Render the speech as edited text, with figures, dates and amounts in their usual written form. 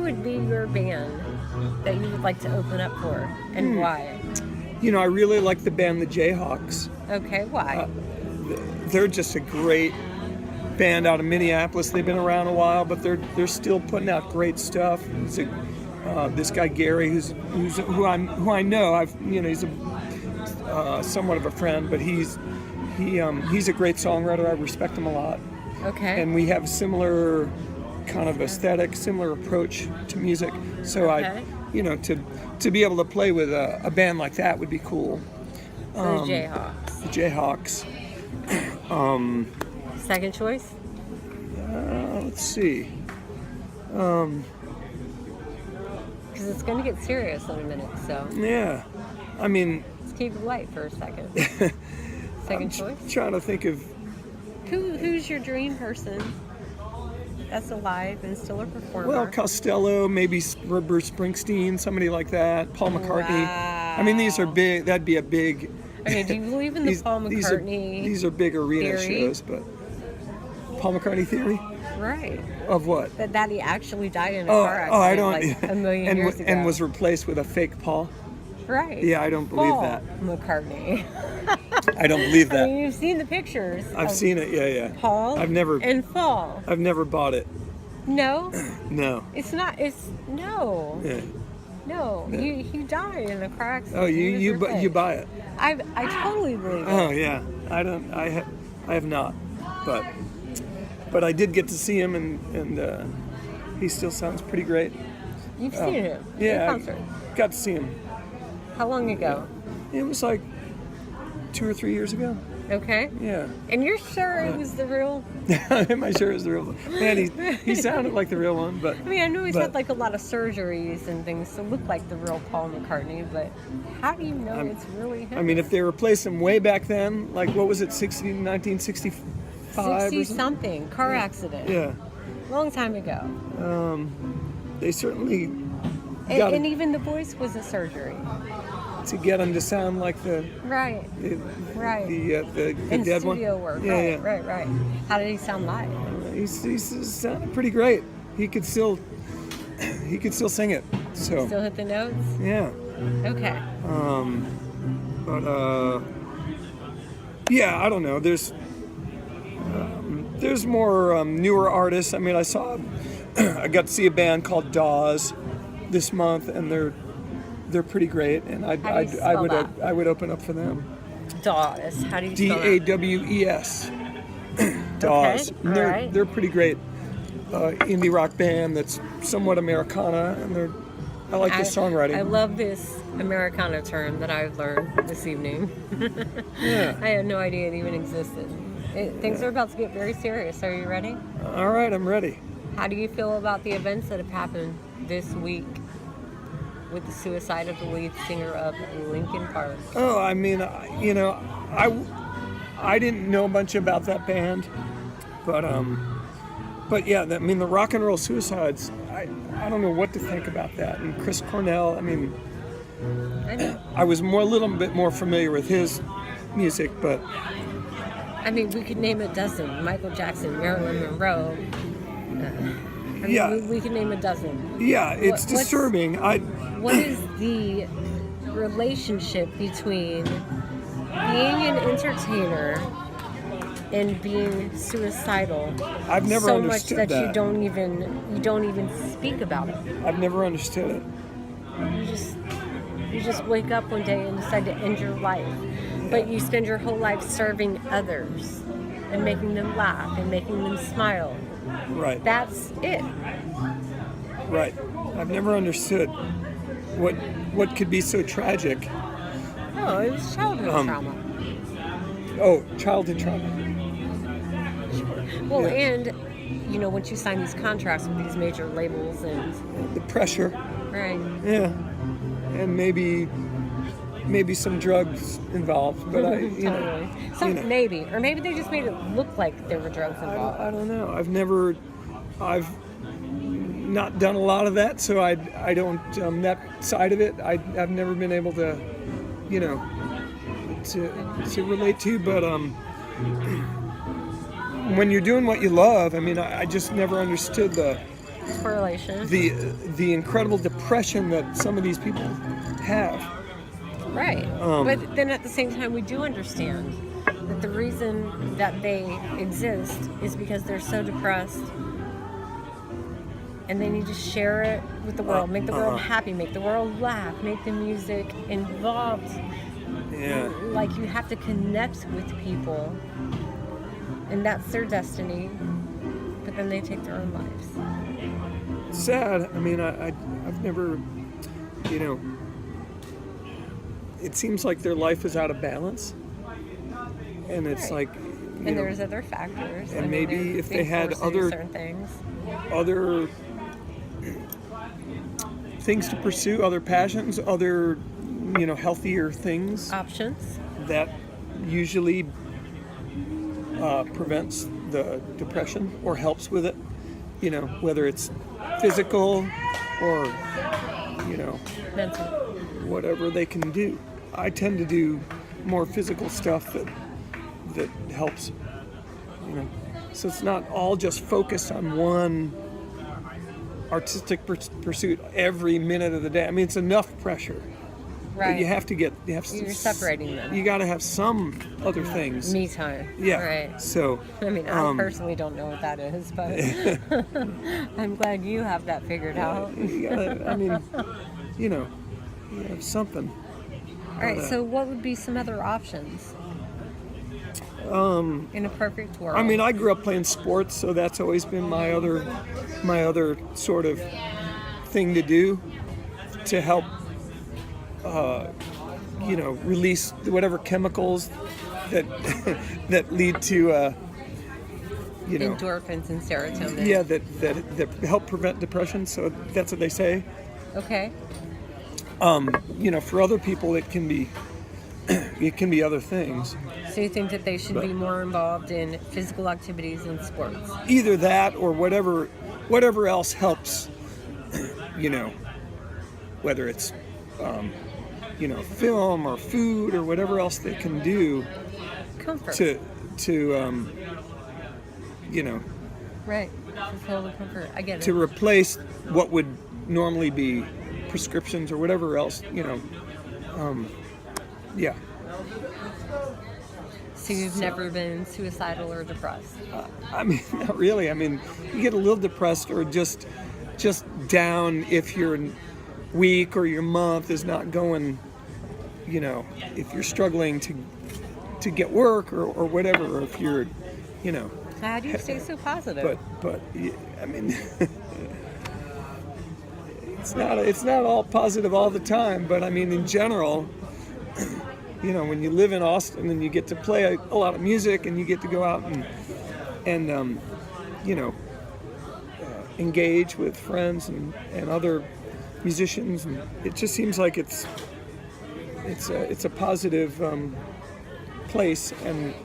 would be your band that you would like to open up for, and why? I really like the band The Jayhawks. Okay, why? They're just a great band out of Minneapolis. They've been around a while, but they're still putting out great stuff. This guy Gary, who I know, he's somewhat of a friend, but he's a great songwriter. I respect him a lot. Okay. And we have similar kind of aesthetic, similar approach to music. So to be able to play with a band like that would be cool. So the Jayhawks. The Jayhawks. Second choice? Let's see. Because it's going to get serious in a minute, so. Yeah. I mean... Let's keep it light for a second. Second choice? Trying to think of... Who's your dream person that's alive and still a performer? Well, Costello, maybe Bruce Springsteen, somebody like that. Paul McCartney. Wow. I mean, these are big. That'd be a big... Okay, do you believe in the Paul McCartney These are big arena theory? shows, but... Paul McCartney theory? Right. Of what? That he actually died in a car accident I don't, like a million years ago. And was replaced with a fake Paul? Right. Yeah, I don't believe Paul that. McCartney. I don't believe that. I mean, you've seen the pictures. I've seen it, yeah. Paul I've never bought it. No? No. No. Yeah. No. Yeah. He died in a car accident. Oh, you buy it. I totally believe it. Oh, yeah. I have not. But I did get to see him, and he still sounds pretty great. You've seen him? Yeah. In concert? Got to see him. How long ago? It was like 2 or 3 years ago. Okay. Yeah. And you're sure it was the real? Am I sure it was the real one? Man, he sounded like the real one, but... I mean, I know he's had like a lot of surgeries and things to look like the real Paul McCartney, but how do you know it's really him? I mean, if they replaced him way back then, like, what was it, 1965 60-something, car accident. Yeah. Long time ago. They certainly and even the voice was a surgery. To get him to sound like the right, the in dead one. Studio work. Yeah, Right. How did he sound live? He sounded pretty great. He could still sing it. So Still hit the notes. yeah. Okay. Yeah, I don't know. There's more newer artists. I mean, I got to see a band called Dawes this month, and they're pretty great, and I would open up for them. Dawes. How do you spell that? Dawes. Dawes. Okay. They're pretty great. Indie rock band that's somewhat Americana, and I like the songwriting. I love this Americana term that I've learned this evening. Yeah. I had no idea it even existed. Things are about to get very serious. Are you ready? All right, I'm ready. How do you feel about the events that have happened this week with the suicide of the lead singer of Linkin Park? Oh, I mean, I didn't know much about that band, but yeah, I mean, the rock and roll suicides, I don't know what to think about that. And Chris Cornell, I mean, I was a little bit more familiar with his music, but... I mean, we could name a dozen. Michael Jackson, Marilyn Monroe. We could name a dozen. Yeah, it's disturbing. What is the relationship between being an entertainer and being suicidal? I've never understood that. So much that you don't even speak about it. I've never understood it. You just wake up one day and decide to end your life. But you spend your whole life serving others and making them laugh and making them smile. Right. That's it. Right. I've never understood what could be so tragic. No, it was childhood trauma. Oh, childhood trauma. Sure. Well, yeah. And once you sign these contracts with these major labels and the pressure. Right. Yeah. And maybe some drugs involved, but totally. Maybe, or maybe they just made it look like there were drugs involved. I don't know. I've not done a lot of that, so I don't that side of it. I've never been able to, to relate to. But when you're doing what you love, I mean, I just never understood the correlation. the incredible depression that some of these people have. Right. But then at the same time, we do understand that the reason that they exist is because they're so depressed and they need to share it with the world, make the world happy, make the world laugh, make the music involved. Yeah. Like, you have to connect with people, and that's their destiny, but then they take their own lives. Sad. I mean, I've never, you know, it seems like their life is out of balance, and it's Right. like, And there's other factors. and maybe if they had certain things. other things to pursue, other passions, other, healthier things, Options. that usually prevents the depression or helps with it, whether it's physical or, Mental. whatever they can do. I tend to do more physical stuff that helps, so it's not all just focused on one artistic pursuit every minute of the day. I mean, it's enough pressure. Right. But you have You're separating them. You got to have some other things. Me time. Yeah. Right. So. I mean, I personally don't know what that is, but I'm glad you have that figured out. You gotta, I mean, you have something. All right. So, what would be some other options? In a perfect world. I mean, I grew up playing sports, so that's always been my other sort of thing to do to help, release whatever chemicals that that lead to, endorphins and serotonin. yeah, that help prevent depression. So that's what they say. Okay. For other people, it can be other things. So you think that they should be more involved in physical activities and sports? Either that or whatever else helps, whether it's, film or food or whatever else they can do Comfort. to Right. Fulfill the comfort. I get it. to replace what would normally be prescriptions or whatever else, yeah. So you've never been suicidal or depressed? I mean, not really. I mean, you get a little depressed or just down if your week or your month is not going, if you're struggling to get work or whatever, or if you're, How do you stay so positive? but I mean, it's not all positive all the time, but I mean, in general, when you live in Austin and you get to play a lot of music and you get to go out and engage with friends and other musicians, and it just seems like it's a positive place, and